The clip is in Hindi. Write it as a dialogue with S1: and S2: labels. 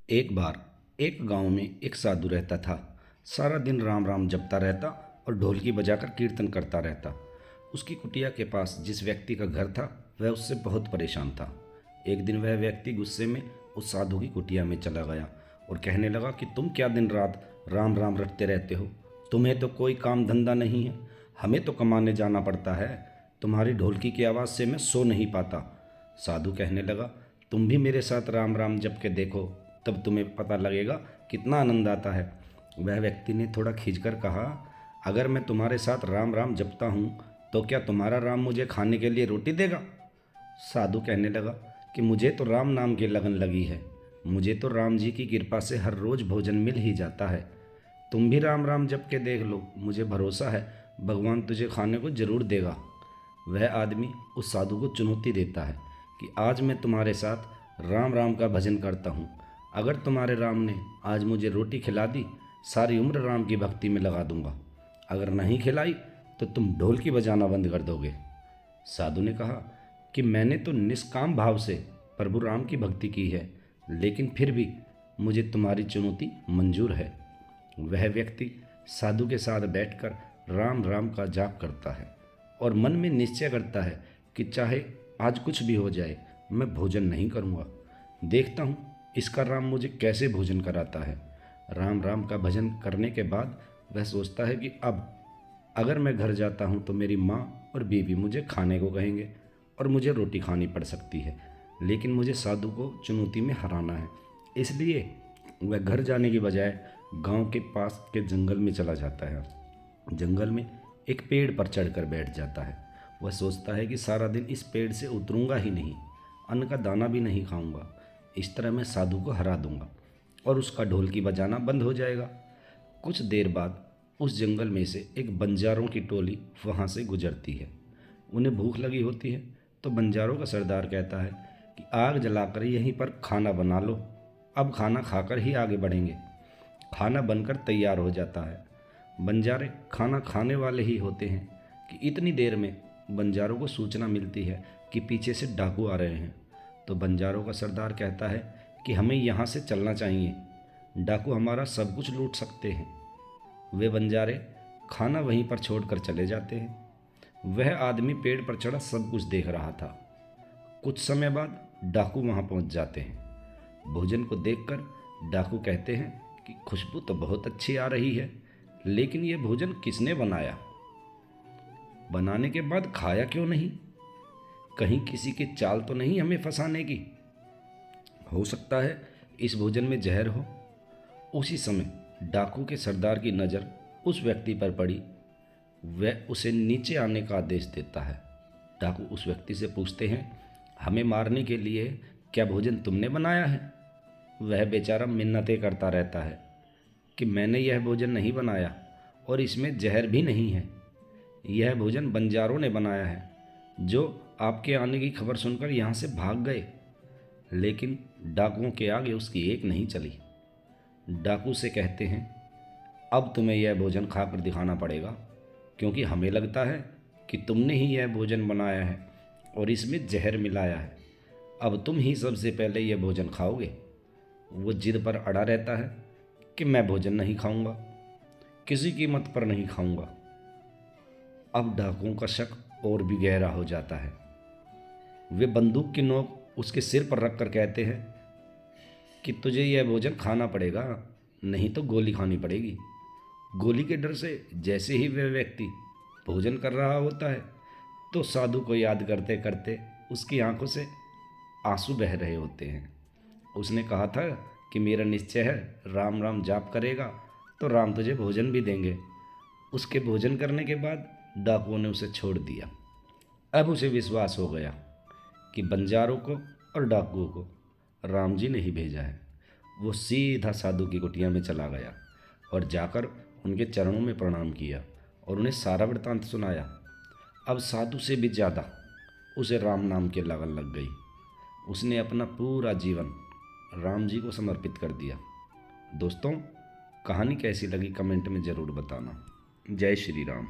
S1: एक बार एक गांव में एक साधु रहता था। सारा दिन राम राम जपता रहता और ढोलकी बजाकर कीर्तन करता रहता। उसकी कुटिया के पास जिस व्यक्ति का घर था वह उससे बहुत परेशान था। एक दिन वह व्यक्ति गुस्से में उस साधु की कुटिया में चला गया और कहने लगा कि तुम क्या दिन रात राम राम रटते रहते हो। तुम्हें तो कोई काम धंधा नहीं है, हमें तो कमाने जाना पड़ता है। तुम्हारी ढोलकी की आवाज़ से मैं सो नहीं पाता। साधु कहने लगा, तुम भी मेरे साथ राम राम जप के देखो, तब तुम्हें पता लगेगा कितना आनंद आता है। वह व्यक्ति ने थोड़ा खींचकर कहा, अगर मैं तुम्हारे साथ राम राम जपता हूँ तो क्या तुम्हारा राम मुझे खाने के लिए रोटी देगा। साधु कहने लगा कि मुझे तो राम नाम की लगन लगी है, मुझे तो राम जी की कृपा से हर रोज़ भोजन मिल ही जाता है। तुम भी राम राम जप के देख लो, मुझे भरोसा है भगवान तुझे खाने को जरूर देगा। वह आदमी उस साधु को चुनौती देता है कि आज मैं तुम्हारे साथ राम राम का भजन करता हूँ। अगर तुम्हारे राम ने आज मुझे रोटी खिला दी, सारी उम्र राम की भक्ति में लगा दूंगा। अगर नहीं खिलाई तो तुम ढोलकी बजाना बंद कर दोगे। साधु ने कहा कि मैंने तो निष्काम भाव से प्रभु राम की भक्ति की है, लेकिन फिर भी मुझे तुम्हारी चुनौती मंजूर है। वह व्यक्ति साधु के साथ बैठकर राम राम का जाप करता है और मन में निश्चय करता है कि चाहे आज कुछ भी हो जाए, मैं भोजन नहीं करूँगा। देखता हूँ इसका राम मुझे कैसे भोजन कराता है। राम राम का भजन करने के बाद वह सोचता है कि अब अगर मैं घर जाता हूँ तो मेरी माँ और बीवी मुझे खाने को कहेंगे और मुझे रोटी खानी पड़ सकती है, लेकिन मुझे साधु को चुनौती में हराना है। इसलिए वह घर जाने की बजाय गांव के पास के जंगल में चला जाता है। जंगल में एक पेड़ पर चढ़कर बैठ जाता है। वह सोचता है कि सारा दिन इस पेड़ से उतरूंगा ही नहीं, अन्न का दाना भी नहीं खाऊंगा। इस तरह मैं साधु को हरा दूंगा और उसका ढोलकी बजाना बंद हो जाएगा। कुछ देर बाद उस जंगल में से एक बंजारों की टोली वहाँ से गुजरती है। उन्हें भूख लगी होती है तो बंजारों का सरदार कहता है कि आग जलाकर यहीं पर खाना बना लो, अब खाना खाकर ही आगे बढ़ेंगे। खाना बनकर तैयार हो जाता है। बंजारे खाना खाने वाले ही होते हैं कि इतनी देर में बंजारों को सूचना मिलती है कि पीछे से डाकू आ रहे हैं। तो बंजारों का सरदार कहता है कि हमें यहाँ से चलना चाहिए, डाकू हमारा सब कुछ लूट सकते हैं। वे बंजारे खाना वहीं पर छोड़कर चले जाते हैं। वह आदमी पेड़ पर चढ़ा सब कुछ देख रहा था। कुछ समय बाद डाकू वहाँ पहुँच जाते हैं। भोजन को देखकर डाकू कहते हैं कि खुशबू तो बहुत अच्छी आ रही है, लेकिन ये भोजन किसने बनाया? बनाने के बाद खाया क्यों नहीं? कहीं किसी की चाल तो नहीं हमें फंसाने की? हो सकता है इस भोजन में जहर हो। उसी समय डाकू के सरदार की नज़र उस व्यक्ति पर पड़ी। वह उसे नीचे आने का आदेश देता है। डाकू उस व्यक्ति से पूछते हैं, हमें मारने के लिए क्या भोजन तुमने बनाया है? वह बेचारा मिन्नतें करता रहता है कि मैंने यह भोजन नहीं बनाया और इसमें जहर भी नहीं है। यह भोजन बंजारों ने बनाया है, जो आपके आने की खबर सुनकर यहाँ से भाग गए। लेकिन डाकुओं के आगे उसकी एक नहीं चली। डाकू से कहते हैं, अब तुम्हें यह भोजन खाकर दिखाना पड़ेगा, क्योंकि हमें लगता है कि तुमने ही यह भोजन बनाया है और इसमें जहर मिलाया है। अब तुम ही सबसे पहले यह भोजन खाओगे। वो जिद पर अड़ा रहता है कि मैं भोजन नहीं खाऊंगा, किसी कीमत पर नहीं खाऊंगा। अब डाकुओं का शक और भी गहरा हो जाता है। वे बंदूक की नोक उसके सिर पर रखकर कहते हैं कि तुझे यह भोजन खाना पड़ेगा, नहीं तो गोली खानी पड़ेगी। गोली के डर से जैसे ही वह व्यक्ति भोजन कर रहा होता है तो साधु को याद करते करते उसकी आंखों से आंसू बह रहे होते हैं। उसने कहा था कि मेरा निश्चय है, राम राम जाप करेगा तो राम तुझे भोजन भी देंगे। उसके भोजन करने के बाद डाकुओं ने उसे छोड़ दिया। अब उसे विश्वास हो गया कि बंजारों को और डाकुओं को राम जी ने ही भेजा है। वो सीधा साधु की कुटिया में चला गया और जाकर उनके चरणों में प्रणाम किया और उन्हें सारा वृतांत सुनाया। अब साधु से भी ज़्यादा उसे राम नाम की लगन लग गई। उसने अपना पूरा जीवन राम जी को समर्पित कर दिया। दोस्तों, कहानी कैसी लगी कमेंट में ज़रूर बताना। जय श्री राम।